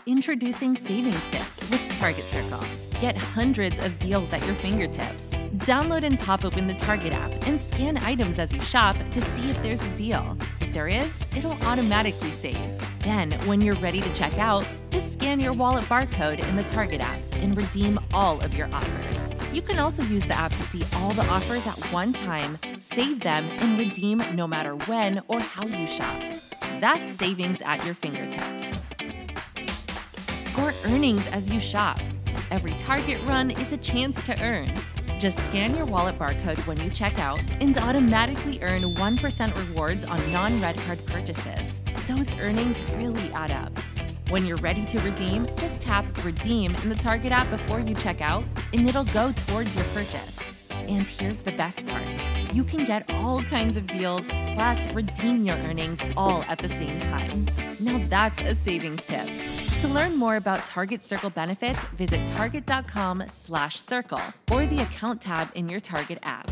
Introducing savings tips with Target Circle. Get hundreds of deals at your fingertips. Download and pop open the Target app and scan items as you shop to see if there's a deal. If there is, it'll automatically save. Then, when you're ready to check out, just scan your wallet barcode in the Target app and redeem all of your offers. You can also use the app to see all the offers at one time, save them, and redeem no matter when or how you shop. That's savings at your fingertips. Score earnings as you shop. Every Target run is a chance to earn. Just scan your wallet barcode when you check out and automatically earn 1% rewards on non-red card purchases. Those earnings really add up. When you're ready to redeem, just tap Redeem in the Target app before you check out, and it'll go towards your purchase. And here's the best part. You can get all kinds of deals, plus redeem your earnings all at the same time. Now that's a savings tip. To learn more about Target Circle benefits, visit target.com/circle or the Account tab in your Target app.